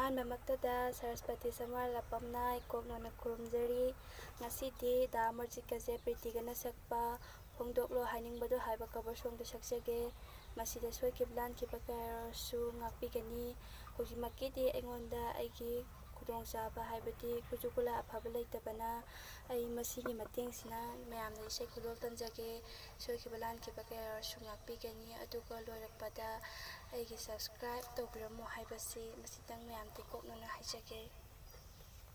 ꯑꯍꯥꯟꯕꯃꯛꯇꯗ ꯁꯔꯁ꯭ꯋꯇꯤ ꯁꯝꯋꯥꯔ ꯂꯥꯄꯝꯅ ꯏꯀꯣꯛꯅꯣꯅ ꯈꯨꯔꯨꯝꯖꯔꯤ꯫ ꯉꯁꯤꯗꯤ ꯗ ꯑꯃꯔꯖꯤꯠꯀꯁꯦ ꯄ꯭ꯔꯤꯇꯤꯒꯅ ꯁꯛꯄ ꯐꯣꯡꯗꯣꯛꯂꯣ ꯍꯥꯏꯅꯤꯡꯕꯗꯣ ꯍꯥꯏꯕ ꯀꯚꯔ ꯁꯣꯡꯗꯣ ꯁꯛꯆꯒꯦ꯫ ꯃꯁꯤꯗ ꯁꯣꯏꯈꯤꯕ ꯂꯥꯟꯈꯤꯕ ꯀꯌꯥꯁꯨ ꯉꯥꯛꯄꯤꯒꯅꯤ꯫ ꯍꯧꯖꯤꯛꯃꯛꯀꯤꯗꯤ ꯑꯩꯉꯣꯟꯗ ꯑꯩꯒꯤ ꯈꯨꯗꯣꯡꯆꯥꯕ ꯍꯥꯏꯕꯗꯤ ꯈꯨꯠꯁꯨ ꯈꯨꯠꯂꯥꯏ ꯑꯐꯕ ꯂꯩꯇꯕꯅ ꯑꯩ ꯃꯁꯤꯒꯤ ꯃꯇꯦꯡꯁꯤꯅ ꯃꯌꯥꯝꯅ ꯏꯁꯩ ꯈꯨꯗꯣꯜ ꯇꯝꯖꯒꯦ꯫ ꯁꯣꯏꯈꯤꯕ ꯂꯥꯟꯈꯤꯕ ꯀꯌꯥꯁꯨ ꯉꯥꯛꯄꯤꯒꯅꯤ꯫ ꯑꯗꯨꯒ ꯂꯣꯏꯔꯛꯄꯗ ꯑꯩꯒꯤ ꯁꯕꯁꯀ꯭ꯔꯥꯏꯕ ꯇꯧꯕꯤꯔꯝꯃꯨ ꯍꯥꯏꯕꯁꯤ ꯃꯁꯤꯇꯪ ꯃꯌꯥꯝꯗ ꯏꯀꯣꯛꯅꯅ ꯍꯥꯏꯖꯒꯦ꯫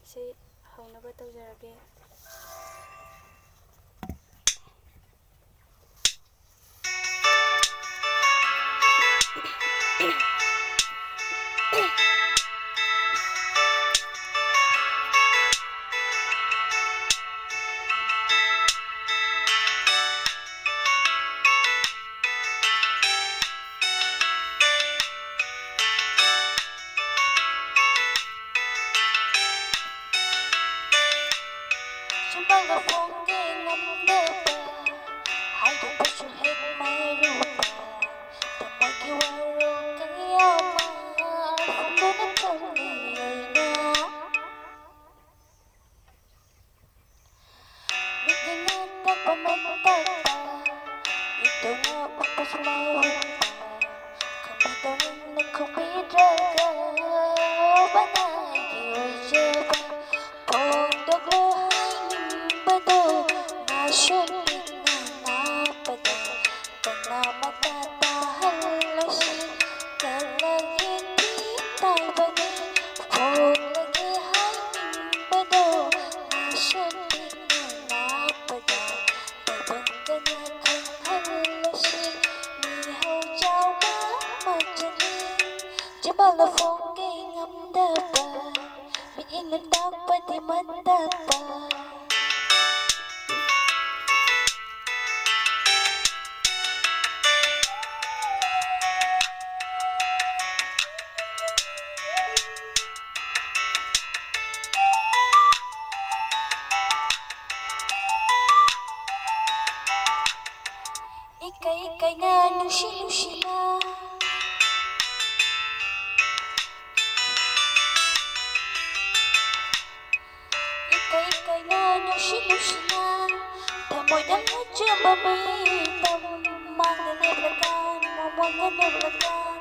ꯏꯁꯩ ꯍꯧꯅꯕ ꯇꯧꯖꯔꯒꯦ꯫ ꯆꯨꯝꯕꯒ ꯐꯣꯡꯒꯦ ꯉꯝꯗꯕ ꯍꯥꯏꯗꯣꯛꯄꯁꯨ ꯍꯦꯛ ꯃꯥꯏꯔꯨꯕ ꯊꯃꯣꯏꯒꯤ ꯋꯥꯔꯧ ꯀꯌꯥ ꯑꯃ ꯐꯣꯡꯗꯣꯛꯅ ꯊꯝꯂꯤ ꯑꯩꯅ ꯃꯤꯠꯌꯦꯡꯅ ꯇꯥꯛꯄ ꯃꯇꯥꯛꯄ ꯏꯇꯧꯅ ꯎꯠꯄꯁꯨ ꯃꯥꯎꯠꯄ ꯈꯪꯕꯤꯗꯧꯅ ꯈꯪꯕꯤꯗ꯭ꯔꯒ ꯋꯥꯕꯅ ꯑꯩꯒꯤ ꯑꯣꯏꯖꯕ ꯐꯣꯡꯗꯣꯛꯂꯣ ꯍꯥꯏꯅꯤꯡꯕꯗꯣ ꯅꯥꯁꯨ ꯄꯤꯛꯅ ꯅꯥꯞꯄꯗ ꯀꯅꯥꯃꯠꯇ ꯇꯥꯍꯜꯂꯁꯤ ꯀꯂꯒꯤꯗꯤ ꯇꯥꯏꯕꯅꯤ ꯐꯣꯡꯂꯒꯦ ꯍꯥꯏꯅꯤꯡꯕꯗꯣ ꯅꯥꯁꯨ ꯄꯤꯛꯅ ꯅꯥꯞꯄꯗ ꯇꯥꯏꯕꯪꯗꯅ ꯈꯪꯍꯜꯂꯁꯤ ꯃꯤꯍꯧ ꯆꯥꯎꯕ ꯃꯆꯜꯅꯤ ꯆꯤꯝꯕꯥꯜꯅ ꯐꯣꯡꯒꯦ ꯉꯝꯗꯕ ꯃꯤꯠꯌꯦꯡꯅ ꯇꯥꯛꯄꯗꯤ ꯃꯇꯥꯛꯄ ꯏꯀꯥꯏ ꯏꯀꯥꯏꯅ ꯅꯨꯡꯁꯤ ꯅꯨꯡꯁꯤꯅ ꯏꯀꯥꯏ ꯏꯀꯥꯏꯅ ꯅꯨꯡꯁꯤ ꯅꯨꯡꯁꯤꯅ ꯊꯃꯣꯏꯗ ꯂꯥꯠꯆꯕ ꯃꯤꯇꯝ ꯃꯥꯡꯗ ꯂꯦꯞꯂꯀꯥꯟ ꯃꯃꯣꯟꯗ ꯅꯣꯛꯂꯀꯥꯟ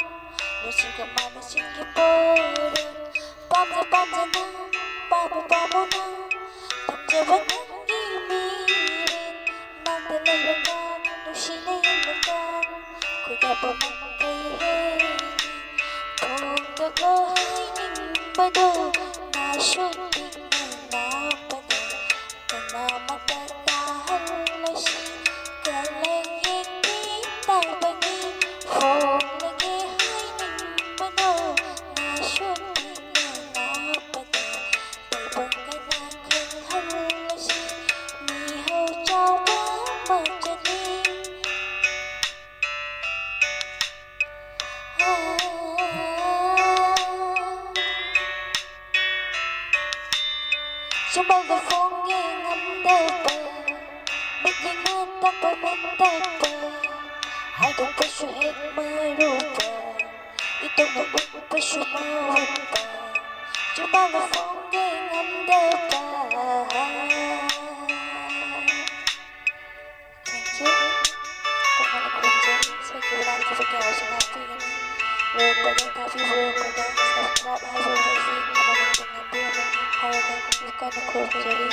ꯅꯨꯡꯁꯤꯒ ꯃꯥꯅꯁꯤꯡꯒꯤ ꯄꯣꯔꯦꯟ ꯄꯥꯝꯖ ꯄꯥꯝꯖꯅ ꯄꯥꯝꯃꯨ ꯄꯥꯝꯃꯨꯅ ꯊꯝꯖꯕ ꯅꯪꯒꯤ ꯃꯤꯔꯦꯟ ꯅꯥꯛꯇ ꯂꯩꯔꯀꯥꯟ ꯅꯨꯡꯁꯤꯅ ꯌꯦꯡꯂꯀꯥꯟ ꯈꯣꯏꯗꯥꯕ ꯃꯈꯩ ꯍꯦꯛꯅꯤ ꯐꯣꯡꯗꯣꯛꯂꯣ ꯍꯥꯏꯅꯤꯡꯕꯗꯣ ꯅꯥꯁꯨ ꯄꯤꯛꯅ ꯅꯥꯞꯄꯗ ꯀꯅꯥꯃꯠꯇ ꯇꯥꯍꯜꯂꯁꯤ ꯀꯂꯒꯤꯗꯤ ꯇꯥꯏꯕꯅꯤ ꯐꯣꯡꯂꯒꯦ ꯍꯥꯏꯅꯤꯡꯕꯗꯣ ꯅꯥꯁꯨ ꯄꯤꯛꯅ ꯅꯥꯞꯄꯗ ꯇꯥꯏꯕꯪꯗꯅ ꯈꯪꯍꯜꯂꯁꯤ ꯃꯤꯍꯧ ꯆꯥꯎꯕ ꯃꯆꯜꯅꯤ ꯆꯤꯝꯕꯥꯜꯗ ꯐꯣꯡꯒꯦ ꯉꯝꯗꯕ ꯃꯤꯠꯌꯦꯡꯅ ꯇꯥꯛꯄ ꯃꯇꯥꯛꯄ ꯍꯥꯏꯗꯣꯛꯄꯁꯨ ꯍꯦꯛ ꯃꯥꯏꯔꯨꯕ ꯏꯇꯧꯅ ꯎꯠꯄꯁꯨ ꯃꯥꯎꯠꯄ ꯆꯤꯝꯕꯥꯜꯗ ꯐꯣꯡꯒꯦ ꯉꯝꯗꯕ Thank you. ꯏꯀꯣꯛꯅꯣꯅ ꯈꯨꯔꯨꯝꯖꯔꯤ ꯁꯣꯏꯈꯤꯕ ꯂꯥꯟꯈꯤꯕ ꯀꯌꯥꯁꯨ ꯉꯥꯛꯄꯤꯒꯅꯤ꯫ ꯂꯣꯏꯔꯛꯄꯗ ꯇꯥꯕꯤꯕ ꯂꯣꯏꯔꯛꯄꯗ ꯁꯕꯁꯀ꯭ꯔꯥꯏꯕ ꯍꯥꯏꯕ ꯋꯥꯍꯩꯁꯤ ꯑꯃꯃꯝꯇꯪ ꯅꯝꯕꯤꯔꯝꯃꯨ ꯍꯥꯏꯔꯒ ꯏꯀꯣꯛꯅ ꯈꯨꯔꯨꯝꯖꯔꯤ꯫